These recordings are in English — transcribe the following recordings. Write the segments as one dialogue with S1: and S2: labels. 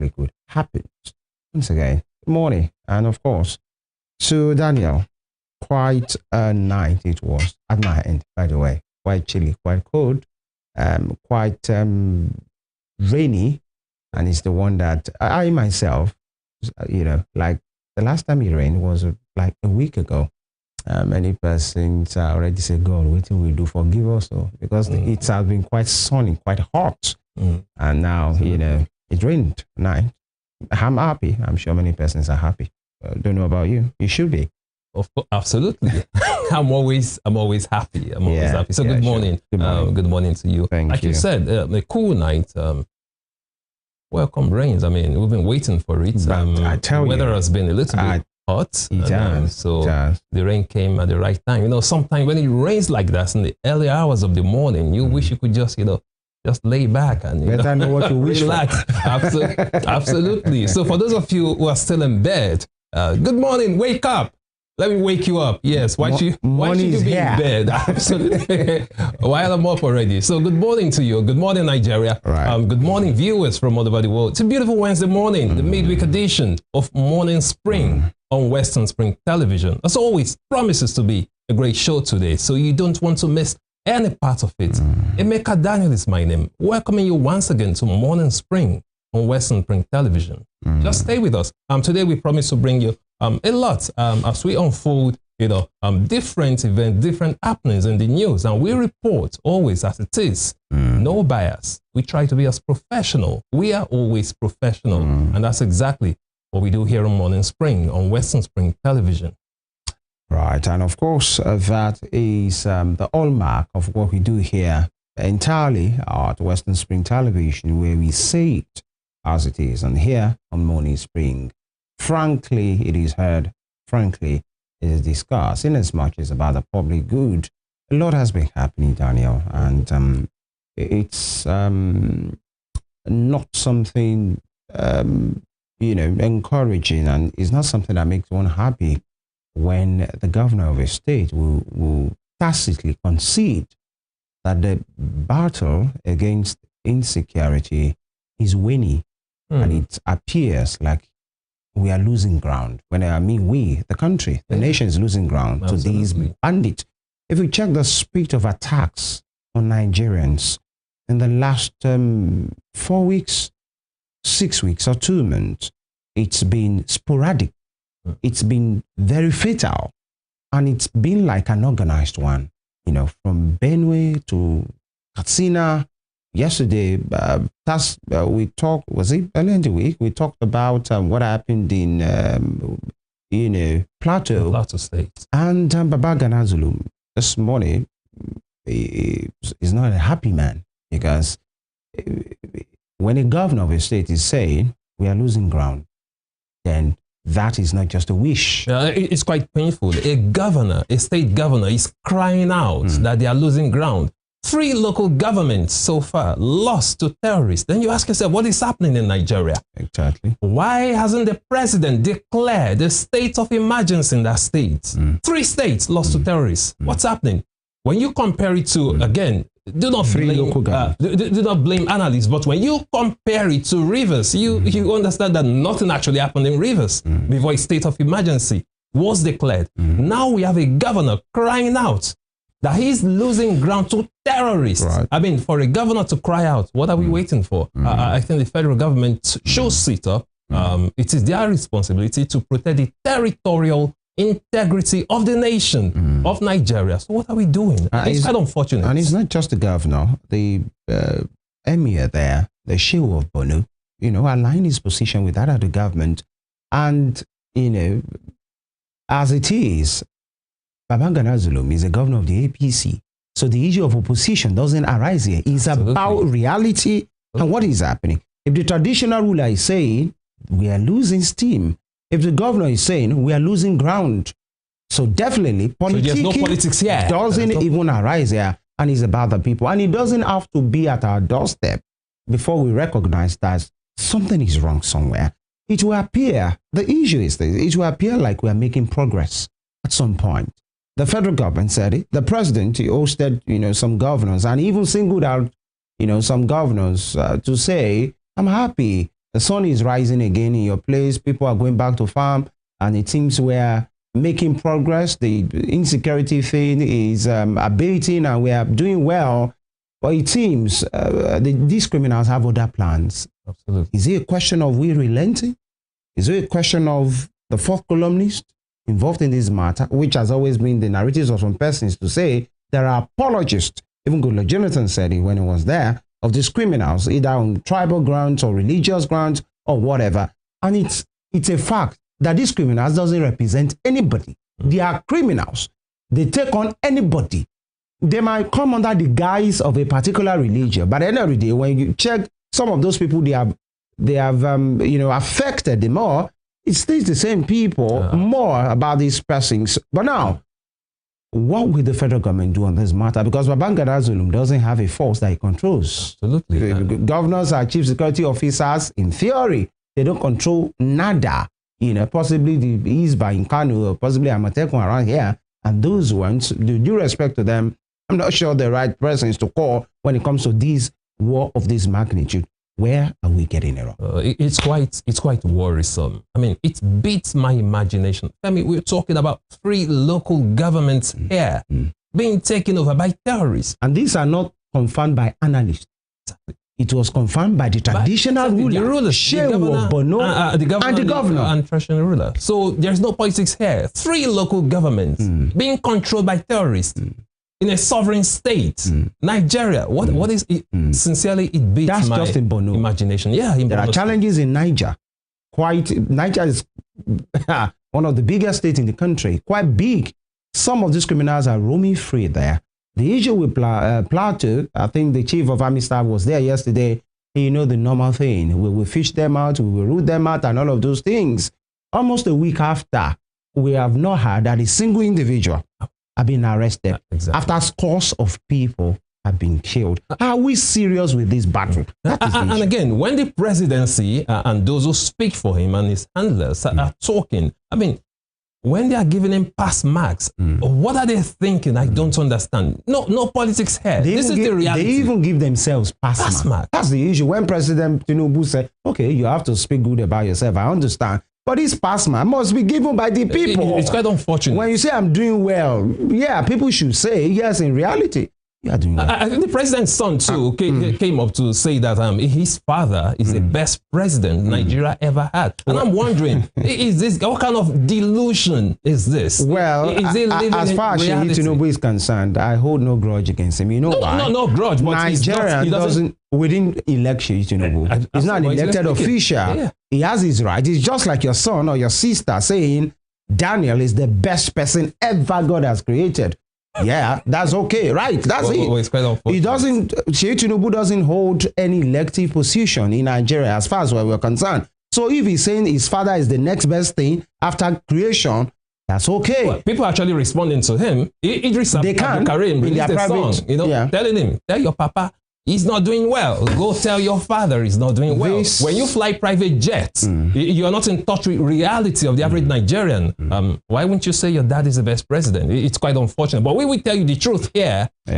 S1: perfectly good happens. Once again, good morning. And of course, to Daniel, quite a night it was at my end, by the way. Quite chilly, quite cold, quite rainy. And it's the one that I myself, like the last time it rained was like a week ago. Many persons already say, God, what will we do? Forgive us. So, because it has been quite sunny, quite hot. And now, it rained tonight. I'm happy. I'm sure many persons are happy. Don't know about you. You should be.
S2: Of course, absolutely. I'm always happy. I'm always happy. So good morning. Sure. Good morning to you.
S1: Thank you.
S2: You said, a cool night. Welcome rains. I mean, we've been waiting for it.
S1: I tell you,
S2: the weather has been a little bit hot. The rain came at the right time. Sometimes when it rains like that in the early hours of the morning, you wish you could just lay back and
S1: better know what you wish
S2: relax. Absolutely. So for those of you who are still in bed, good morning. Wake up. Let me wake you up. Yes. Why should you be in bed? Absolutely. While I'm up already. So good morning to you. Good morning, Nigeria.
S1: Right.
S2: Good morning, viewers from all over the world. It's a beautiful Wednesday morning, the midweek edition of Morning Spring on Western Spring Television. As always, promises to be a great show today. So you don't want to miss any part of it. Emeka Daniel is my name. Welcoming you once again to Morning Spring on Western Spring Television. Just stay with us. Today we promise to bring you a lot as we unfold, different events, different happenings in the news, and we report always as it is. No bias. We try to be as professional. We are always professional, and that's exactly what we do here on Morning Spring on Western Spring Television.
S1: Right, and of course, that is the hallmark of what we do here entirely at Western Spring Television, where we say it as it is, and here on Morning Spring, frankly, it is heard, frankly, it is discussed, in as much as about the public good. A lot has been happening, Daniel, and it's not something, encouraging, and it's not something that makes one happy when the governor of a state will tacitly concede that the battle against insecurity is winning, and it appears like we are losing ground. When I mean we, the country, the nation is losing ground to these bandits. If you check the spate of attacks on Nigerians in the last 4 weeks, 6 weeks, or 2 months, it's been sporadic. It's been very fatal, and it's been like an organized one, from Benue to Katsina. Yesterday, we talked, was it earlier in the week? We talked about what happened in, Plateau
S2: State.
S1: And Babagana Zulu this morning is not a happy man, because when a governor of a state is saying we are losing ground, then that is not just a wish.
S2: It's quite painful. A state governor is crying out that they are losing ground. 3 local governments so far lost to terrorists. Then you ask yourself, what is happening in Nigeria?
S1: Exactly.
S2: Why hasn't the president declared a state of emergency in that state? 3 states lost to terrorists. What's happening? When you compare it to, again, do not blame analysts, but when you compare it to Rivers, you understand that nothing actually happened in Rivers before a state of emergency was declared. Now we have a governor crying out that he's losing ground to terrorists.
S1: Right.
S2: I mean, for a governor to cry out, what are we waiting for? I think the federal government should sit up. It is their responsibility to protect the territorial integrity of the nation of Nigeria. So what are we doing? It's quite unfortunate.
S1: And it's not just the governor, the emir there, the Sheikh of Bono, aligned his position with that of the government. And, as it is, Babangana Zulum is the governor of the APC. So the issue of opposition doesn't arise here. It's about reality and what is happening. If the traditional ruler is saying we are losing steam, if the governor is saying we are losing ground, so definitely
S2: politics here.
S1: Doesn't even arise here, and it's about the people. And it doesn't have to be at our doorstep before we recognize that something is wrong somewhere. It will appear, the issue is this, it will appear like we are making progress at some point. The federal government said it. The president, he hosted, some governors, and even singled out, some governors to say, I'm happy the sun is rising again in your place. People are going back to farm, and it seems we're making progress. The insecurity thing is abating, and we are doing well. But it seems these criminals have other plans.
S2: Absolutely.
S1: Is it a question of we relenting? Is it a question of the fourth columnist involved in this matter, which has always been the narratives of some persons to say there are apologists, even Goodluck Jonathan said it when he was there, of these criminals, either on tribal grounds or religious grounds or whatever. And it's a fact that these criminals doesn't represent anybody. They are criminals. They take on anybody. They might come under the guise of a particular religion, but at the end of the day, when you check some of those people they have affected the more, it stays the same people more about these persons. But now, what will the federal government do on this matter? Because Babangida Zulum doesn't have a force that he controls.
S2: Absolutely.
S1: Governors are chief security officers. In theory, they don't control nada. Possibly the Isba in Kano, or possibly Amatekun around here. And those ones, with due respect to them, I'm not sure the right persons to call when it comes to this war of this magnitude. Where are we getting it wrong?
S2: It's quite worrisome. I mean, it beats my imagination. I mean, we're talking about 3 local governments here being taken over by terrorists.
S1: And these are not confirmed by analysts. It was confirmed by the traditional ruler,
S2: the rulers,
S1: Shehu Bono, and the governor.
S2: And traditional ruler. So there's no politics here. 3 local governments being controlled by terrorists. In a sovereign state, Nigeria, what is it? Sincerely, it beats
S1: That's
S2: my
S1: just in Bono.
S2: imagination. Yeah, in
S1: there
S2: Bono
S1: are challenges in Niger. Niger is one of the biggest states in the country, quite big. Some of these criminals are roaming free there. The issue with Plateau, I think the chief of army staff was there yesterday. The normal thing. We will fish them out, we will root them out, and all of those things. Almost a week after, we have not heard that a single individual have been arrested after scores of people have been killed. Are we serious with this battle?
S2: And again, when the presidency and those who speak for him and his handlers are talking, I mean, when they are giving him pass marks, what are they thinking? I don't understand. No politics here. This is the reality.
S1: They even give themselves pass marks. That's the issue. When President Tinubu said, okay, you have to speak good about yourself, I understand. But this pass mark must be given by the people.
S2: It's quite unfortunate.
S1: When you say I'm doing well, yeah, people should say, yes, in reality, you are doing well.
S2: I think the president's son, too, came up to say that his father is the best president Nigeria ever had. And I'm wondering, what kind of delusion is this?
S1: Well, as far as Sheyi Tinubu is concerned, I hold no grudge against him. You know why?
S2: No grudge. But
S1: Nigeria we didn't elect Sheyi Tinubu. He's not an elected official. Yeah. He has his right. It's just like your son or your sister saying Daniel is the best person ever God has created. Yeah, that's okay, right? That's it. Sheyi Tinubu doesn't hold any elective position in Nigeria as far as we're concerned. So if he's saying his father is the next best thing after creation, that's okay.
S2: Well, people are actually responding to him. Idris Karim released a song, telling him, tell your papa he's not doing well. Go tell your father he's not doing well. When you fly private jets, you are not in touch with reality of the average Nigerian. Why wouldn't you say your dad is the best president? It's quite unfortunate. But we will tell you the truth here. We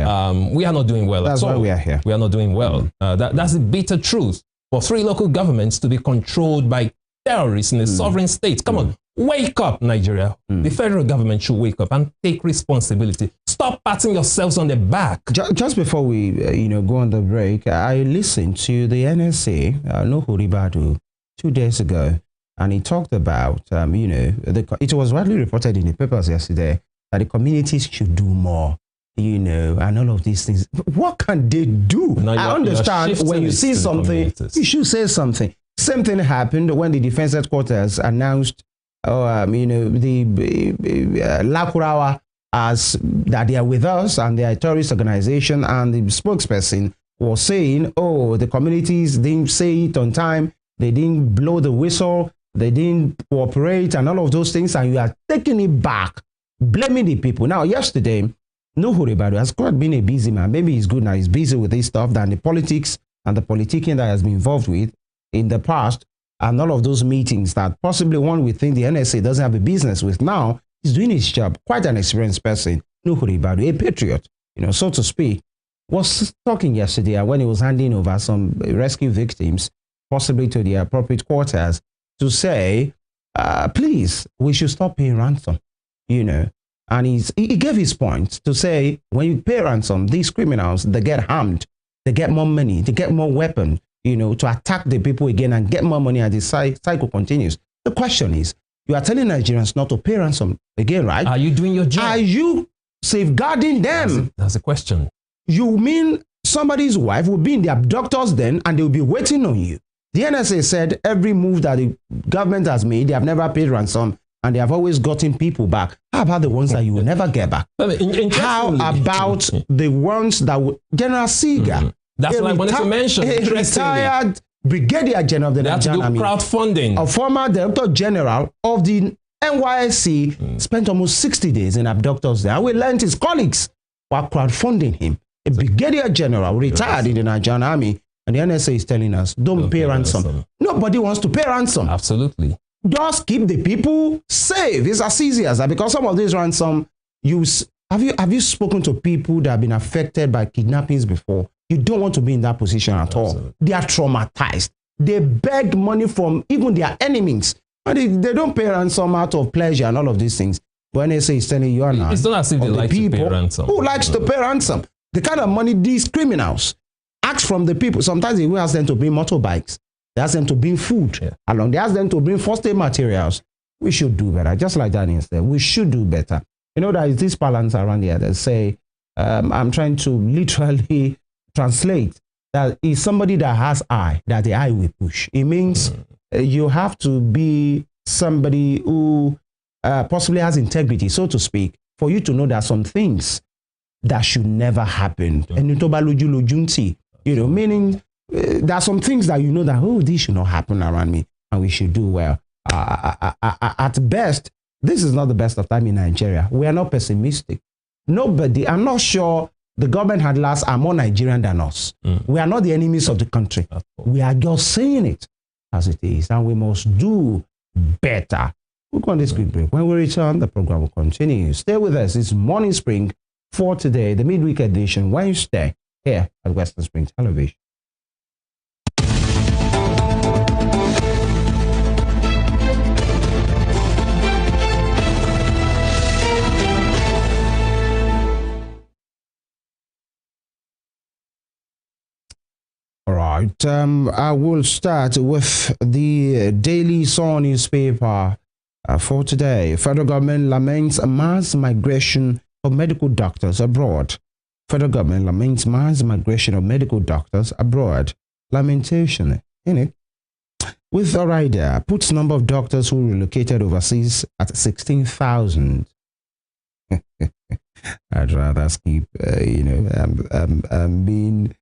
S2: are not doing well.
S1: That's why we are here.
S2: We are not doing well. That's the bitter truth. For 3 local governments to be controlled by terrorists in a sovereign state. Come on. Wake up, Nigeria. The federal government should wake up and take responsibility. Stop patting yourselves on the back.
S1: Just before we go on the break, I listened to the NSA, Nuhu Ribadu, 2 days ago, and he talked about, it was widely reported in the papers yesterday that the communities should do more, and all of these things. What can they do? I understand when you see something, you should say something. Same thing happened when the Defense Headquarters announced the Lakurawa as that they are with us and they are a terrorist organization, and the spokesperson was saying, oh, the communities didn't say it on time, they didn't blow the whistle, they didn't cooperate and all of those things, and you are taking it back, blaming the people. Now, yesterday, Nuhu Ribadu has quite been a busy man. Maybe he's good now, he's busy with this stuff than the politics and the politicking that he has been involved with in the past, and all of those meetings that possibly one would think the NSA doesn't have a business with. Now, he's doing his job. Quite an experienced person, Nuhu Ribadu, a patriot, so to speak, was talking yesterday when he was handing over some rescue victims possibly to the appropriate quarters to say, please, we should stop paying ransom, you know. And he gave his point to say, when you pay ransom, these criminals, they get harmed, they get more money, they get more weapons, you know, to attack the people again and get more money as the cycle continues. The question is, you are telling Nigerians not to pay ransom again, right?
S2: Are you doing your job?
S1: Are you safeguarding them?
S2: That's the question.
S1: You mean somebody's wife will be in the abductors then and they'll be waiting on you? The NSA said every move that the government has made, they have never paid ransom and they have always gotten people back. How about the ones that you will never get back? How about the ones that would... General Seeger.
S2: That's what I wanted to mention.
S1: A retired Brigadier General of the Nigerian Army,
S2: crowdfunding.
S1: a former Director General of the NYSC, spent almost 60 days in abductors there. And we learned his colleagues were crowdfunding him. A Brigadier General retired in the Nigerian Army, and the NSA is telling us, don't pay ransom. Nobody wants to pay ransom.
S2: Absolutely.
S1: Just keep the people safe. It's as easy as that, because some of these ransom, have you spoken to people that have been affected by kidnappings before? You don't want to be in that position at all. They are traumatized. They beg money from even their enemies. And they don't pay ransom out of pleasure and all of these things. But NSA is telling you,
S2: it's not as if they like to pay ransom.
S1: Who likes to pay ransom? The kind of money these criminals ask from the people. Sometimes they will ask them to bring motorbikes. They ask them to bring food along. They ask them to bring first aid materials. We should do better. Just like that instead. We should do better. You know, there is this balance around here that say, I'm trying to literally translate that is somebody that has eye, that the eye will push. It means you have to be somebody who possibly has integrity, so to speak, for you to know that some things that should never happen. And you know, meaning there are some things that you know that, oh, this should not happen around me, and we should do well. At best, this is not the best of time in Nigeria. We are not pessimistic. Nobody, I'm not sure the government at last are more Nigerian than us. We are not the enemies of the country. We are just saying it as it is, and we must do better. We'll go on this quick break. When we return, the program will continue. Stay with us. It's Morning Spring for today, the midweek edition, Wednesday, here at Western Spring Television. All right, I will start with the Daily Sun newspaper for today. Federal government laments a mass migration of medical doctors abroad. Federal government laments mass migration of medical doctors abroad. Lamentation in it. With a rider, puts number of doctors who relocated overseas at 16,000. I'd rather skip, I'm being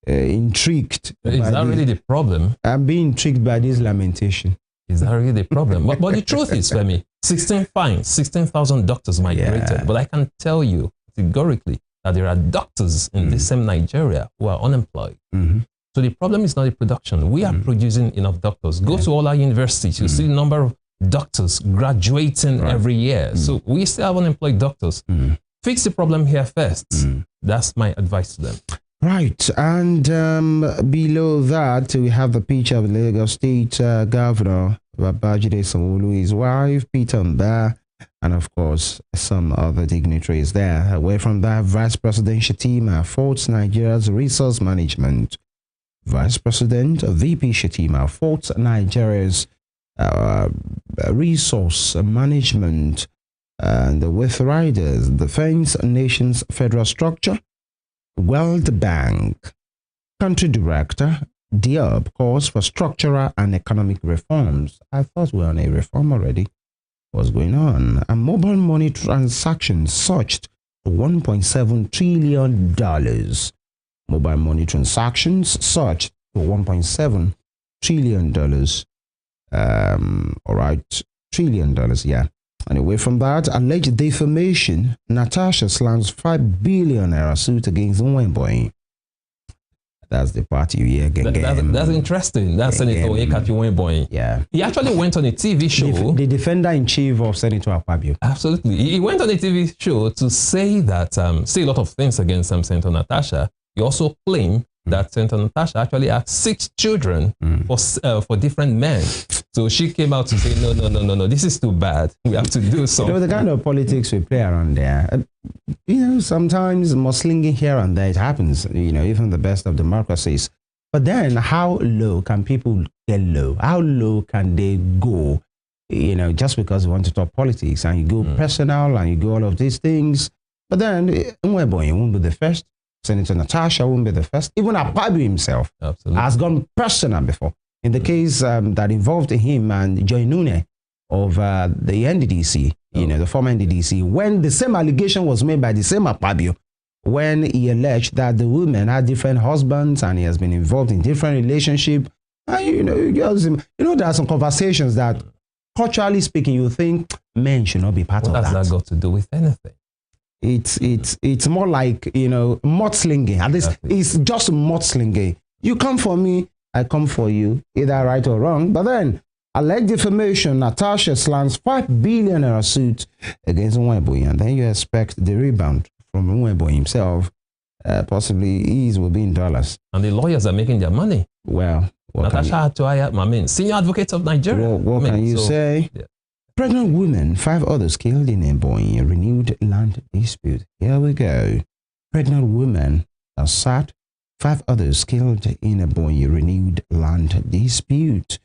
S1: intrigued.
S2: Is that really the problem?
S1: I'm being intrigued by this lamentation.
S2: Is that really the problem? but the truth is, Femi, 16,000 doctors migrated. But I can tell you categorically that there are doctors in this same Nigeria who are unemployed. So the problem is not the production. We are producing enough doctors. Go to all our universities. You see the number of doctors graduating every year. So we still have unemployed doctors. Fix the problem here first. That's my advice to them.
S1: Right, and below that, we have the picture of the Lagos State Governor, Babajide Sanwo-Olu, his wife, Peter Mba, and of course, some other dignitaries there. Away from that, Vice President Shatima faults Nigeria's resource management. Vice President VP Shatima faults Nigeria's resource management and with riders, defense nation's federal structure, World Bank, Country Director, Diop calls for structural and economic reforms. I thought we were on a reform already. What's going on? And mobile money transactions surged to $1.7 trillion. Mobile money transactions surged to $1.7 trillion. All right, $1 trillion, yeah. And away from that, alleged defamation, Natasha slams 5 billion naira suit against Nwemboy. That's the party you hear again.
S2: That's interesting. That's Senator Onyekachi Nwemboy.
S1: Yeah.
S2: He actually went on a TV show.
S1: The defender-in-chief of Senator Akpabio.
S2: Absolutely. He went on a TV show to say that, say a lot of things against Senator Natasha. He also claimed that Senator Natasha actually had 6 children for different men. So she came out to say, no, this is too bad. We have to do something.
S1: The kind of politics we play around there, sometimes muslinging here and there, it happens, even the best of democracies. But then how low can people get low? How low can they go, just because we want to talk politics and you go personal and you go all of these things. But then Nweboye won't be the first. Senator Natasha won't be the first. Even Akpabio himself has gone personal before. In the case that involved him and Joy Nune of the NDDC, the former NDDC, when the same allegation was made by the same Akpabio, when he alleged that the women had different husbands and he has been involved in different relationships. And, there are some conversations that, culturally speaking, you think men should not be part of that.
S2: What has that got to do with anything?
S1: It's more like, mudslinging. At least it's just mudslinging. You come for me, I come for you, either right or wrong. But then, alleged defamation, Natasha slams 5 billion suit against Nweboye, and then you expect the rebound from Nweboye himself. Possibly his will be in dollars. And
S2: the lawyers are making their money.
S1: Well,
S2: Natasha had to hire, senior advocates of Nigeria.
S1: What can you say? Yeah. Pregnant women, 5 others killed in Ebonyi, renewed land dispute. Here we go. Pregnant women are sad. 5 others killed in Ebonyi, renewed land dispute.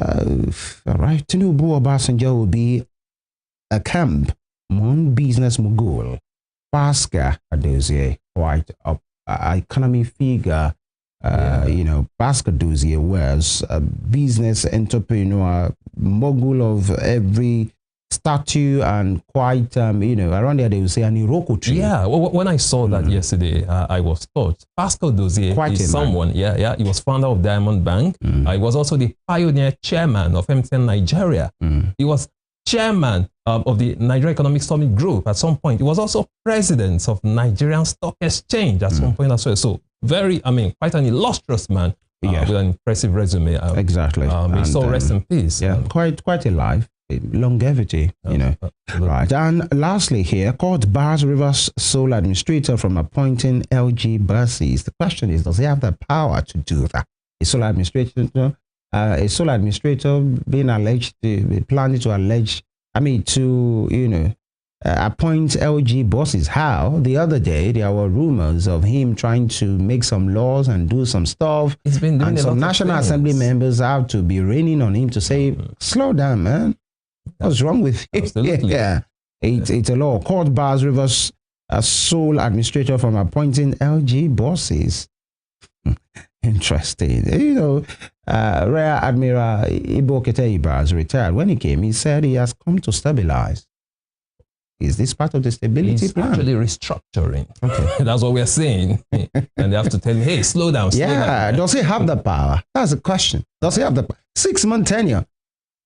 S1: All right. Tinubu Obasanjo will be a camp among business mogul. Pascal Adozie, quite an economy figure. Pascal Adozie was a business entrepreneur, mogul of every statue, and quite, around there they will say an Iroko tree.
S2: Yeah, when I saw that yesterday, I was thought Pascal Adozie is someone. He was founder of Diamond Bank. He was also the pioneer chairman of MTN Nigeria. He was chairman of the Nigeria Economic Summit Group at some point. He was also president of Nigerian Stock Exchange at some point as well. So quite an illustrious man with an impressive resume.
S1: Exactly.
S2: May so rest in peace.
S1: Yeah, quite a life. Longevity, Right. And lastly here, court bars Rivers sole administrator from appointing LG buses. The question is, does he have the power to do that? A sole administrator being alleged to, planning to appoint LG bosses. How? The other day, there were rumors of him trying to make some laws and do some stuff.
S2: He's been doing
S1: and some National Assembly members have to be raining on him to say, slow down, man. What's wrong with you?
S2: Absolutely.
S1: Yeah. It's a law. Court bars Rivers sole administrator from appointing LG bosses. Interesting. Rear Admiral Ibo Keteiba has retired. When he came, he said he has come to stabilize. Is this part of the stability plan?
S2: Actually restructuring. Okay. That's what we're saying. And they have to tell him, hey, slow down.
S1: Does he have the power? That's the question. Does he have the 6-month tenure?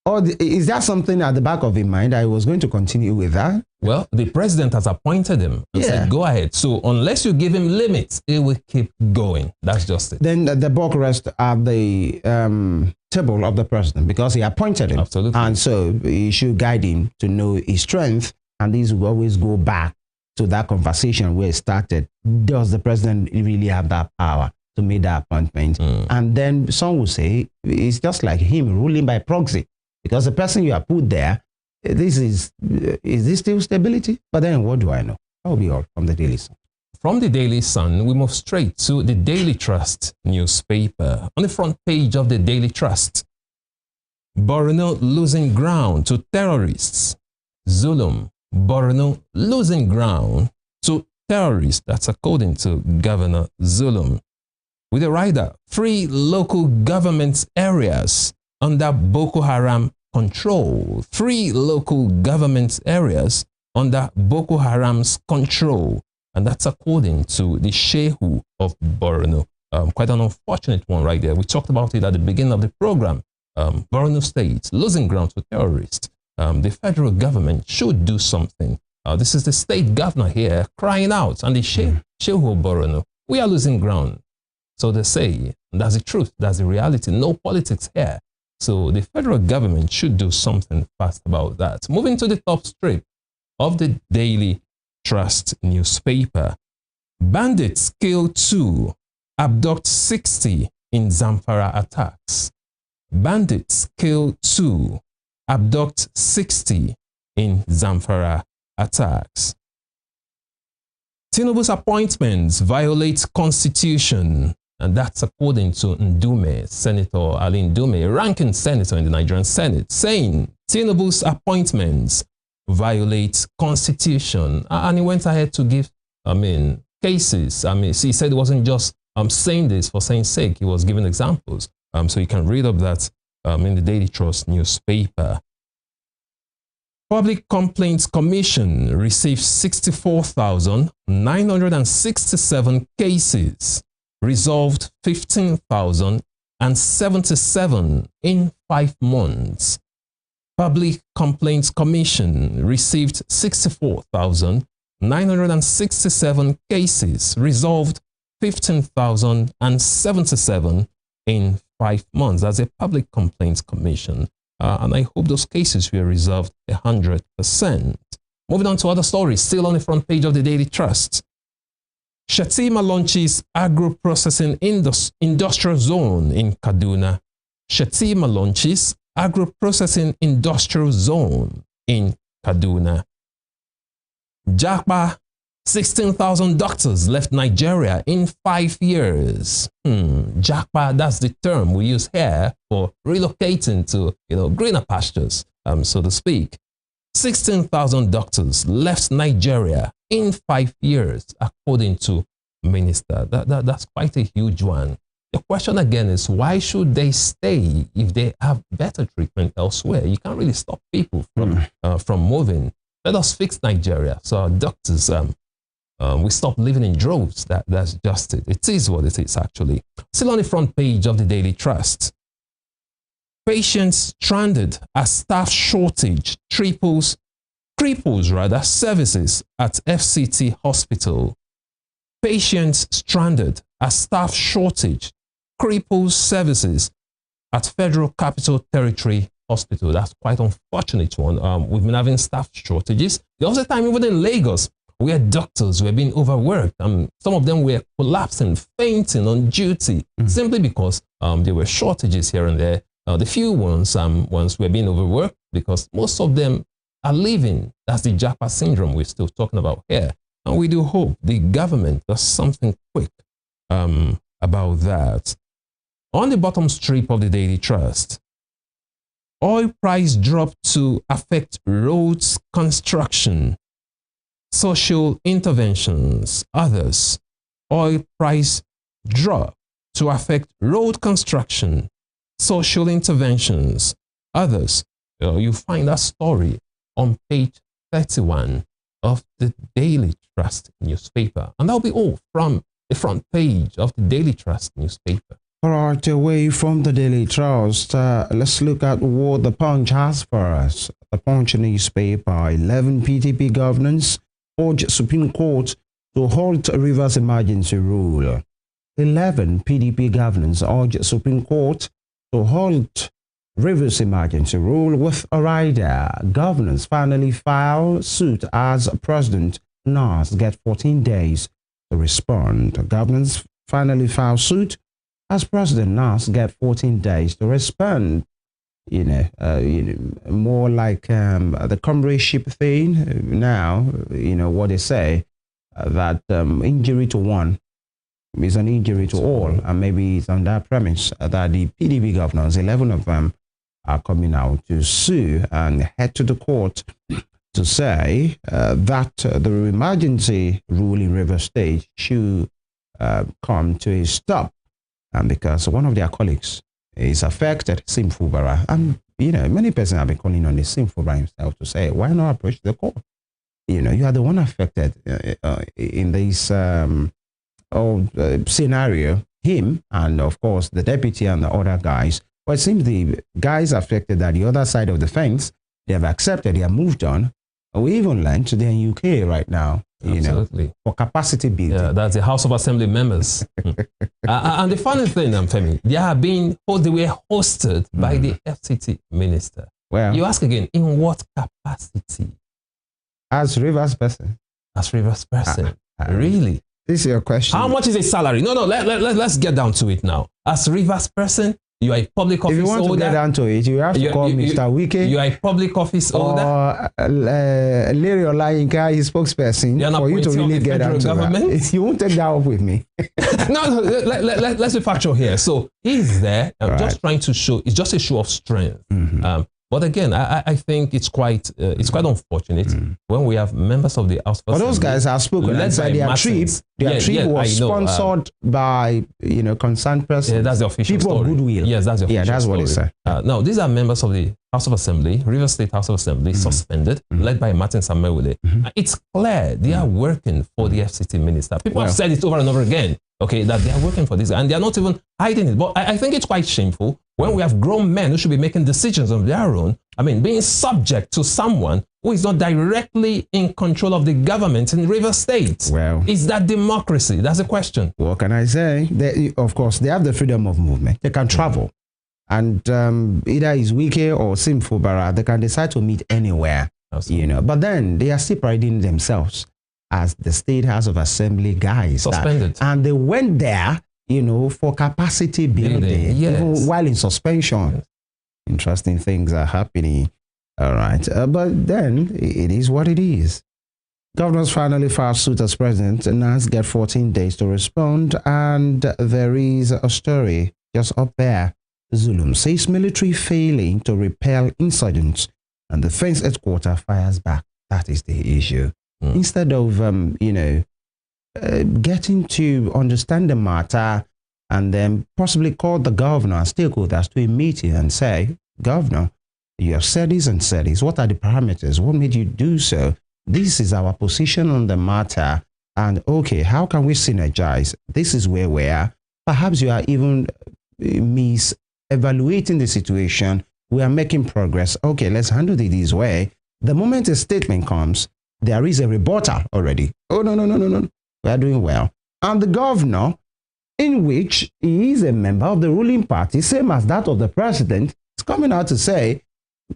S1: Or is that something at the back of his mind that he was going to continue with that?
S2: Well, the president has appointed him and said, go ahead. So unless you give him limits, he will keep going. That's just it.
S1: Then the buck rests at the table of the president because he appointed him.
S2: Absolutely.
S1: And so he should guide him to know his strength. And this will always go back to that conversation where it started. Does the president really have that power to make that appointment? And then some will say it's just like him ruling by proxy. Because the person you have put there, is this still stability? But then what do I know? That will be all from the Daily Sun.
S2: From the Daily Sun, we move straight to the Daily Trust newspaper. On the front page of the Daily Trust, Borno losing ground to terrorists. Zulum, Borno losing ground to terrorists. That's according to Governor Zulum. With a rider, 3 local government areas under Boko Haram control. 3 local government areas under Boko Haram's control. And that's according to the Shehu of Borno. Quite an unfortunate one right there. We talked about it at the beginning of the program. Borno State losing ground to terrorists. The federal government should do something. This is the state governor here crying out. And the Shehu of Borno, we are losing ground. So they say, and that's the truth, that's the reality. No politics here. So the federal government should do something fast about that. Moving to the top strip of the Daily Trust newspaper. Bandits kill 2 abduct 60 in Zamfara attacks. Bandits kill 2, abduct 60 in Zamfara attacks. Tinubu's appointments violate constitution, and that's according to Ndume, Senator Ali Ndume, a ranking senator in the Nigerian Senate, saying Tinubu's appointments violate constitution. And he went ahead to give, cases. He said it wasn't just saying this for saying sake. He was giving examples. So you can read up that in the Daily Trust newspaper. Public Complaints Commission received 64,967 cases, resolved 15,077 in 5 months. Public Complaints Commission received 64,967 cases, resolved 15,077 in 5 months. That's a Public Complaints Commission. And I hope those cases were resolved 100%. Moving on to other stories, still on the front page of the Daily Trust. Shettima launches agro-processing industrial zone in Kaduna. Shettima launches agro-processing industrial zone in Kaduna. Japa, 16,000 doctors left Nigeria in 5 years. Japa, that's the term we use here for relocating to, greener pastures, so to speak. 16,000 doctors left Nigeria in 5 years, according to Minister. That's quite a huge one. The question again is, why should they stay if they have better treatment elsewhere? You can't really stop people from moving. Let us fix Nigeria so our doctors we stop living in droves. That's just it. It is what it is, actually. Still on the front page of the Daily Trust. Patients stranded as staff shortage cripples services at FCT Hospital. Patients stranded as staff shortage cripples services at Federal Capital Territory Hospital. That's quite unfortunate one. We've been having staff shortages. The other time, even in Lagos, where doctors were being overworked. Some of them were collapsing, fainting on duty, simply because there were shortages here and there. The few ones were being overworked because most of them are leaving. That's the Japa syndrome we're still talking about here. And we do hope the government does something quick about that. On the bottom strip of the Daily Trust, oil price drop to affect roads construction. Social interventions, others. Oil price drop to affect road construction, social interventions, others. You find that story on page 31 of the Daily Trust newspaper. And that'll be all from the front page of the Daily Trust newspaper.
S1: All right, away from the Daily Trust, let's look at what the Punch has for us. The Punch newspaper, 11 PDP governors urge Supreme Court to halt Rivers emergency rule. 11 PDP governors urge Supreme Court to halt Rivers emergency rule with a rider. Governors finally file suit as President NAS get 14 days to respond. Governors finally file suit as President NAS get 14 days to respond. More like the comradeship thing now, what they say, that injury to one is an injury to all. And maybe it's on that premise that the PDP governors, 11 of them, are coming out to sue and head to the court to say that the emergency rule in Rivers State should come to a stop. And because one of their colleagues is affected, Sim Fubara. And, many persons have been calling on the Sim Fubara himself to say, why not approach the court? You are the one affected in this scenario, him and, of course, the deputy and the other guys. But it seems the guys affected at the other side of the fence, they have accepted, they have moved on. We even learned they're in UK right now.
S2: Absolutely.
S1: For capacity building.
S2: Yeah, that's the House of Assembly members. And the funny thing, Femi, they were hosted by the FCT minister.
S1: Well,
S2: you ask again, in what capacity?
S1: As Rivers person.
S2: As Rivers person. Really?
S1: This is your question.
S2: How much is a salary? No, let's get down to it now. As Rivers person, you are a public office holder.
S1: If you want to get down to it, you have to call Mr. Wike.
S2: You are a public office holder.
S1: Or Larry Olayinka, his spokesperson, for you to really get down to that. You won't take that up with me.
S2: No, let's be factual here. So he's there, just trying to show, it's just a show of strength. But again, I think it's quite unfortunate when we have members of the House.
S1: But those guys have spoken. Their trip was sponsored by concerned persons.
S2: Yeah, that's the official
S1: people
S2: story.
S1: Of goodwill.
S2: Yes, that's the official
S1: that's
S2: story.
S1: What it said.
S2: Now, these are members of the House of Assembly, Rivers State House of Assembly, suspended, led by Martin Samewule. It's clear they are working for the FCT minister. People have said it over and over again. Okay, that they are working for this, and they are not even hiding it. But I think it's quite shameful when we have grown men who should be making decisions of their own. I mean, being subject to someone who is not directly in control of the government in Rivers State.
S1: Well,
S2: is that democracy? That's the question.
S1: What can I say? Of course, they have the freedom of movement. They can travel, and either it's Wike or Simfo Bara, they can decide to meet anywhere. Absolutely. But then they are separating themselves as the State House of Assembly guys.
S2: Suspended.
S1: And they went there, for capacity building, even while in suspension. Yes. Interesting things are happening. All right. But then it is what it is. Governors finally filed suit as president and now get 14 days to respond. And there is a story just up there. Zulum says military failing to repel insurgents and the defense headquarters fires back. That is the issue. Instead of, getting to understand the matter and then possibly call the governor and stakeholders to a meeting and say, Governor, you have said this and said this. What are the parameters? What made you do so? This is our position on the matter. And okay, how can we synergize? This is where we are. Perhaps you are even evaluating the situation. We are making progress. Okay, let's handle it this way. The moment a statement comes, there is a rebuttal already. Oh, no. We are doing well. And the governor, in which he is a member of the ruling party, same as that of the president, is coming out to say,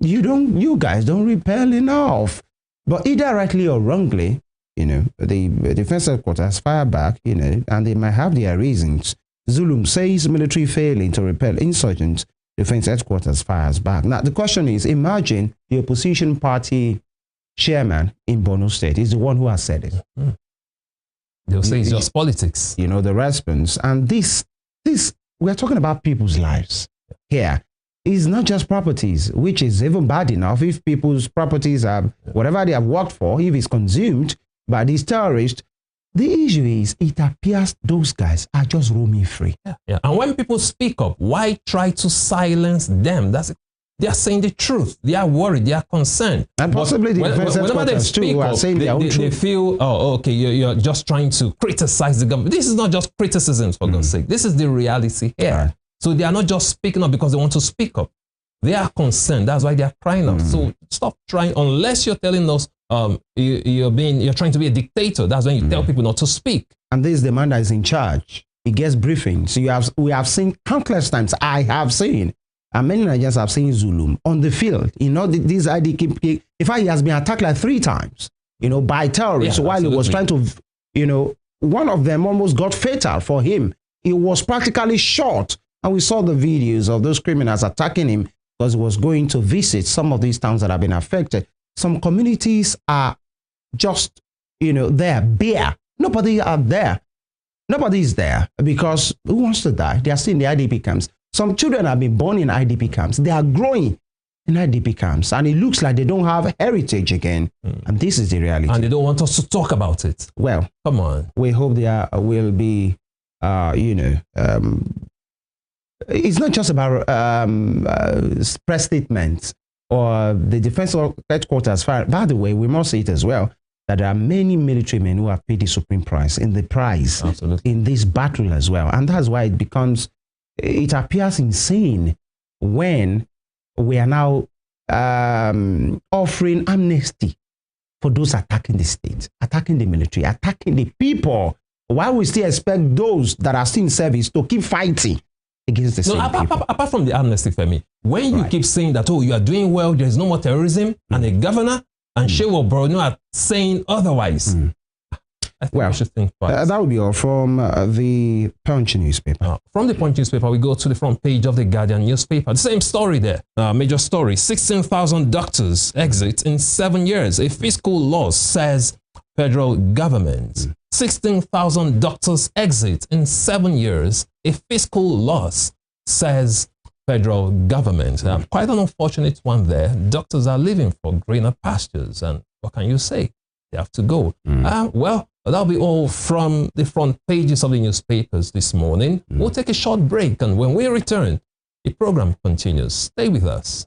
S1: you guys don't repel enough. But either rightly or wrongly, the defense headquarters fire back, and they might have their reasons. Zulum says military failing to repel insurgents, defense headquarters fires back. Now, the question is, imagine the opposition party chairman in Borno State is the one who has said it.
S2: They'll say it's just politics.
S1: The response. And this, we're talking about people's lives here. It's not just properties, which is even bad enough if people's properties are, whatever they have worked for, if it's consumed by these terrorists. The issue is, it appears those guys are just roaming free.
S2: Yeah. And when people speak up, why try to silence them? They are saying the truth. They are worried. They are concerned.
S1: And possibly
S2: whenever they speak up, they feel, oh, okay, you're just trying to criticize the government. This is not just criticism, for God's sake. This is the reality here. Right. So they are not just speaking up because they want to speak up. They are concerned. That's why they are crying out. So stop trying, unless you're telling us you're trying to be a dictator. That's when you tell people not to speak.
S1: And this is the man that is in charge. He gets briefings. So we have seen countless times. I have seen. And many Nigerians have seen Zulum on the field. This IDK, in fact, he has been attacked like 3 times, by terrorists while he was trying to, one of them almost got fatal for him. He was practically shot. And we saw the videos of those criminals attacking him because he was going to visit some of these towns that have been affected. Some communities are just, they're bare. Nobody are there. Nobody is there because who wants to die? They are still in the IDP camps. Some children have been born in IDP camps. They are growing in IDP camps. And it looks like they don't have heritage again. And this is the reality.
S2: And they don't want us to talk about it.
S1: Well,
S2: come on.
S1: We hope there will be, it's not just about press statements or the defense headquarters. By the way, we must say it as well, that there are many military men who have paid the supreme price in this battle as well. And that's why it appears insane when we are now offering amnesty for those attacking the state, attacking the military, attacking the people. Why we still expect those that are still in service to keep fighting against the same people?
S2: Apart from the amnesty, Femi, when you keep saying that, you are doing well, there is no more terrorism, and a governor and Shehu Borno are saying otherwise, I think we should think twice.
S1: That would be all from the Punch newspaper.
S2: From the Punch newspaper, we go to the front page of the Guardian newspaper. The same story there. Major story, 16,000 doctors exit in 7 years. A fiscal loss, says federal government. 16,000 doctors exit in 7 years. A fiscal loss, says federal government. Quite an unfortunate one there. Doctors are leaving for greener pastures, and what can you say? They have to go. Well, that'll be all from the front pages of the newspapers this morning. We'll take a short break, and when we return, the program continues. Stay with us.